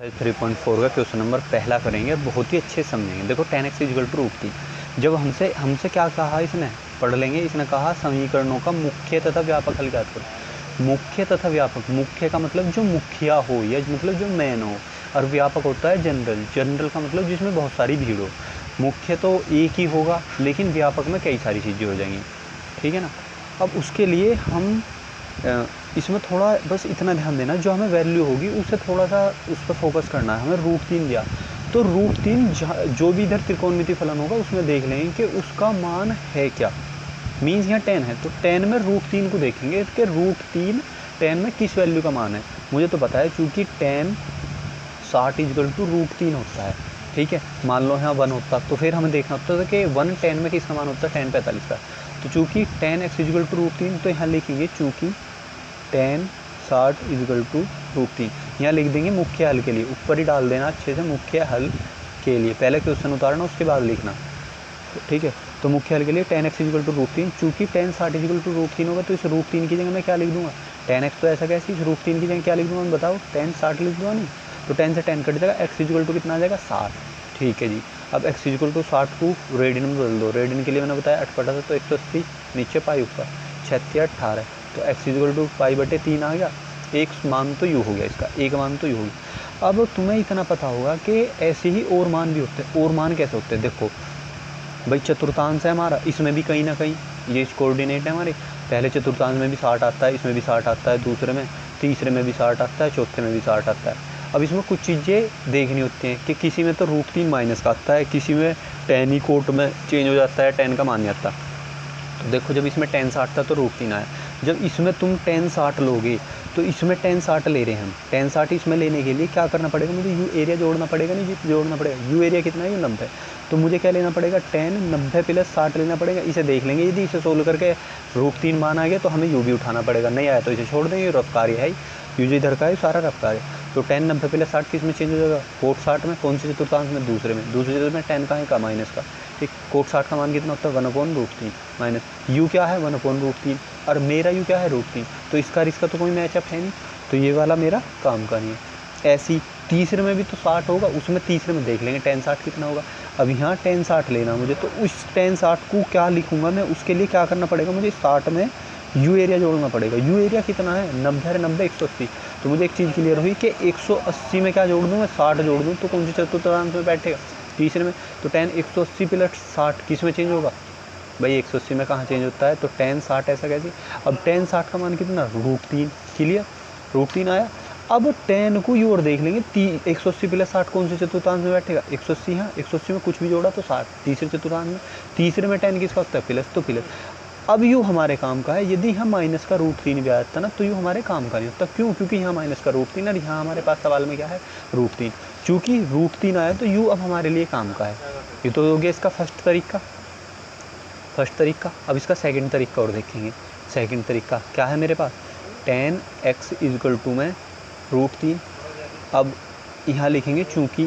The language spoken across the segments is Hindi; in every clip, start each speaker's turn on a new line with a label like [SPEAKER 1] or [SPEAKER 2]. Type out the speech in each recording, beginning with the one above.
[SPEAKER 1] 3.4 का क्वेश्चन नंबर पहला करेंगे, बहुत ही अच्छे समझेंगे। देखो tan x equal to root 3। जब हमसे क्या कहा, इसने पढ़ लेंगे। इसने कहा समीकरणों का मुख्य तथा व्यापक हल ज्ञात करो। मुख्य तथा व्यापक, मुख्य का मतलब जो मुखिया हो या मतलब जो मेन हो, और व्यापक होता है जनरल। जनरल का मतलब जिसमें बहुत सारी भीड़ हो। मुख्य तो एक ही होगा, लेकिन व्यापक में कई सारी चीज़ें हो जाएंगी, ठीक है ना। अब उसके लिए हम इसमें थोड़ा बस इतना ध्यान देना, जो हमें वैल्यू होगी उससे थोड़ा सा उस पर फोकस करना है। हमें रूट 3 दिया, तो रूट 3 जो भी इधर त्रिकोणमिति फलन होगा उसमें देख लेंगे कि उसका मान है क्या। मीन्स यहाँ 10 है, तो 10 में रूट 3 को देखेंगे कि रूट 3 10 में किस वैल्यू का मान है। मुझे तो पता है, चूँकि 10 60 इक्वल टू रूट 3 होता है, ठीक है। मान लो यहाँ 1 होता तो फिर हमें देखना होता था कि 1 10 में किसका मान होता है, 10 45 का। तो चूँकि 10 x इक्वल टू रूट 3, तो यहाँ लिखेंगे चूँकि 10 60 इक्वल टू रूट 3। यहाँ लिख देंगे मुख्य हल के लिए, ऊपर ही डाल देना अच्छे से, मुख्य हल के लिए। पहले क्वेश्चन उतारना, उसके बाद लिखना, ठीक है। तो मुख्य हल के लिए 10 x इक्वल टू रूट 3। चूँकि 10 60 इक्वल टू रूट 3 होगा, तो इस रूट 3 की जगह मैं क्या लिख दूँगा, 10 x। तो ऐसा कैसे, इस रूट 3 की जगह क्या लिख दूँगा, बताओ, 10 60 लिख दूँगा नहीं। तो 10 से 10 कट जाएगा, x इक्वल टू कितना आ जाएगा, 60, ठीक है जी। अब x इक्वल टू 60 को रेडियन में बदल दो। रेडियन के लिए मैंने बताया 8/10, तो 180 नीचे पाई ऊपर 36 18, तो x इक्वल टू π/3 आ गया। एक मान तो यू हो गया, इसका एक मान तो यू हो गया। अब तुम्हें इतना पता होगा कि ऐसे ही और मान भी होते हैं। और मान कैसे होते हैं, देखो भाई, चतुर्थांश है हमारा, इसमें भी कहीं ना कहीं ये कोऑर्डिनेट है हमारे। पहले चतुर्थांश में भी 60 आता है, इसमें भी 60 आता है, दूसरे में, तीसरे में भी 60 आता है, चौथे में भी 60 आता है। अब इसमें कुछ चीज़ें देखनी होती हैं कि किसी में तो रूट 3 माइनस का आता है, किसी में 10 ही कोट में चेंज हो जाता है, 10 का मान नहीं आता। तो देखो, जब इसमें 10 60 था तो रूट 3 आया। जब इसमें तुम 10 60 लोगे, तो इसमें 10 60 ले रहे हैं हम। 10 60 इसमें लेने के लिए क्या करना पड़ेगा, मुझे यू एरिया जोड़ना पड़ेगा, नहीं जी जोड़ना पड़ेगा। यू एरिया कितना है, यू 90। तो मुझे क्या लेना पड़ेगा, 10 90 प्लस 60 लेना पड़ेगा। इसे देख लेंगे, यदि इसे सोल्व करके रूट 3 मान आ गया तो हमें यू भी उठाना पड़ेगा, नहीं आया तो इसे छोड़ देंगे। रफ कार्य है, यू जो इधर का है सारा रफ कार्य। तो 10 90 प्लस 60 किस में चेंज हो जाएगा, कोट 60 में। कौन से चतुर्थांश में, दूसरे में। दूसरे चतुर्थ में 10 का है का माइनस का, ठीक। कोट 60 का मान कितना होता है, 1/√3 माइनस यू क्या है 1/√3, और मेरा यू क्या है √3। तो इसका और इसका तो कोई मैचअप है नहीं, तो ये वाला मेरा काम का नहीं है। ऐसी तीसरे में भी तो 60 होगा, उसमें तीसरे में देख लेंगे 10 60 कितना होगा। अब यहाँ 10 60 लेना मुझे, तो उस 10 60 को क्या लिखूंगा मैं, उसके लिए क्या करना पड़ेगा मुझे, 60 में यू एरिया जोड़ना पड़ेगा। यू एरिया कितना है, 90 है, 90 180। तो मुझे एक चीज़ क्लियर हुई कि 180 में क्या जोड़ दूँ मैं, 60 जोड़ दूँ, तो कौन से चतुर्थांश में बैठेगा, तीसरे में। तो 10 180 प्लस 60 किस में चेंज होगा भाई, 180 में कहाँ चेंज होता है। तो 10 60 ऐसा कैसे। अब 10 60 का मान कितना, √3, क्लियर, √3 आया। अब 10 को यू और देख लेंगे, 180 प्लस 60 कौन से चतुर्थांश में बैठेगा, 180। हाँ, 180 में कुछ भी जोड़ा तो 60 तीसरे चतुर्थांश में। तीसरे में 10 किसका होता है, प्लस, तो प्लस। अब यू हमारे काम का है। यदि हम माइनस का √3 भी आया था ना, तो यू हमारे काम का नहीं होता। क्यों, क्योंकि यहाँ माइनस का √3 और यहाँ हमारे पास सवाल में क्या है, √3। चूँकि √3 आया तो यू अब हमारे लिए काम का है। ये तो हो गया इसका फर्स्ट तरीका। अब इसका सेकंड तरीका और देखेंगे। सेकंड तरीका क्या है मेरे पास, 10 x इक्वल टू में √3। अब यहाँ लिखेंगे, चूँकि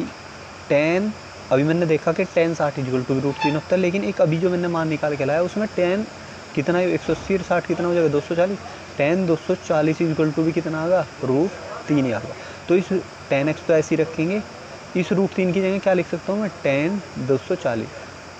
[SPEAKER 1] 10, अभी मैंने देखा कि 10 60 इक्वल टू √3 होता है, लेकिन एक अभी जो मैंने मान निकाल के लाया उसमें 10 कितना है, 180 और 60 कितना हो जाएगा, 240। 10 240 इक्वल टू भी कितना आएगा, √3 ही आएगा। तो इस 10x तो ऐसे ही रखेंगे, इस √3 की जगह क्या लिख सकता हूँ मैं, 10 240,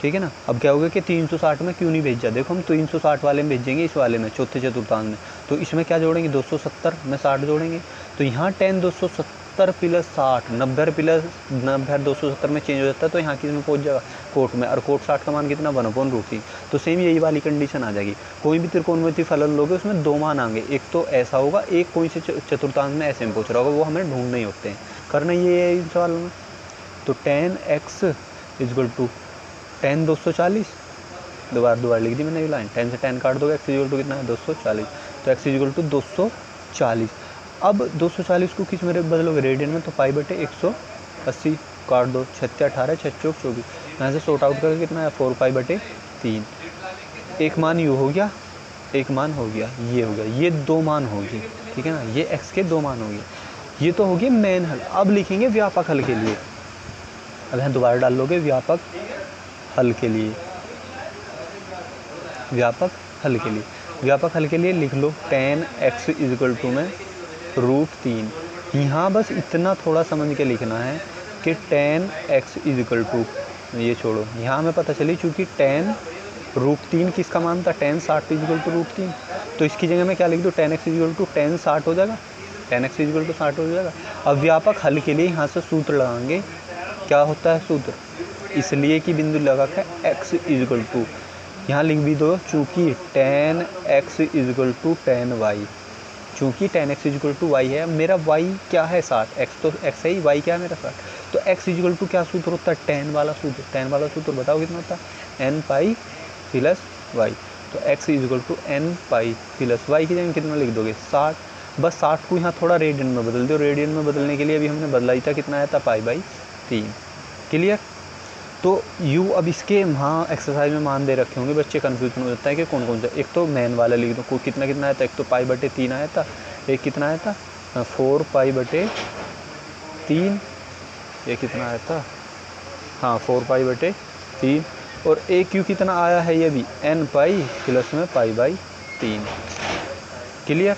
[SPEAKER 1] ठीक है ना। अब क्या होगा कि 360 में क्यों नहीं भेजा, देखो हम 360 वाले में भेजेंगे, इस वाले में चौथे चतुर्थांश में। तो इसमें क्या जोड़ेंगे, 270 में 60 जोड़ेंगे। तो यहाँ 10 270 प्लस 60, 90 प्लस 90 270 में चेंज हो जाता है, तो यहाँ किस में पहुँच जाएगा, कोट में। और कोट 60 का मान कितना, 1/√3। तो सेम यही वाली कंडीशन आ जाएगी। कोई भी त्रिकोणमिति फलन लोगे उसमें 2 मान आएंगे, एक तो ऐसा होगा, एक कोई से चतुर्थांश में ऐसे में पूछ रहा होगा, वो हमें ढूंढने ही होते हैं, करना ये है इन सवाल में। तो 10 x इक्वल टू 10 240, दोबारा लिख दी मैंने ये लाइन, 10 से 10 काट दोगे, x इक्वल टू कितना है, 240। तो x इक्वल टू 240। अब 240 को किस में बदलोगे, रेडियन में, तो π/180 काट दो, 36 18 6 चौक 24। यहाँ से सॉर्ट आउट करके कितना है, 4π/3। एक मान यू हो गया, एक मान हो गया, ये हो गया, ये 2 मान हो गए, ठीक है ना। ये x के 2 मान हो गए, ये तो हो गए मेन हल। अब लिखेंगे व्यापक हल के लिए। अब यहाँ दोबारा डाल लोगे व्यापक हल के लिए। व्यापक हल के लिए लिख लो 10 x इक्वल टू में √3। यहाँ बस इतना थोड़ा समझ के लिखना है कि tan x is equal to, ये छोड़ो, यहाँ हमें पता चली चूँकि tan √3 किसका मान था, tan 60 इज इक्वल टू √3, तो इसकी जगह मैं क्या लिख दूँ, tan x is equal to tan 60 हो जाएगा, tan x is equal to 60 हो जाएगा। अब व्यापक हल के लिए यहाँ से सूत्र लगाएंगे, क्या होता है सूत्र, इसलिए कि बिंदु लगा है x इज इक्वल टू, यहाँ लिख भी दो चूँकि tan x is equal to tan y, चूँकि tan x is equal to y है, मेरा y क्या है 60, x तो x है ही, y क्या है मेरा 60, तो x इज इक्वल टू क्या सूत्र होता है, tan वाला सूत्र, tan वाला सूत्र बताओ कितना होता है, n पाई प्लस y, तो x is equal to n pi plus y की जगह कितना लिख दोगे 60, बस 60 को यहाँ थोड़ा रेडियन में बदल दो, रेडियन में बदलने के लिए अभी हमने बदला ही था, कितना आया था π/3, क्लियर। तो u अब इसके वहाँ एक्सरसाइज में मान दे रखे होंगे, बच्चे कन्फ्यूजन हो जाता है कि कौन कौन सा, एक तो मेन वाला लिख दो, को कितना कितना आया था, एक तो π/3 आया था, एक कितना आया था 4π/3, ये कितना आया था, हाँ 4π/3, और एक u कितना आया है ये भी n पाई प्लस में π/3, क्लियर।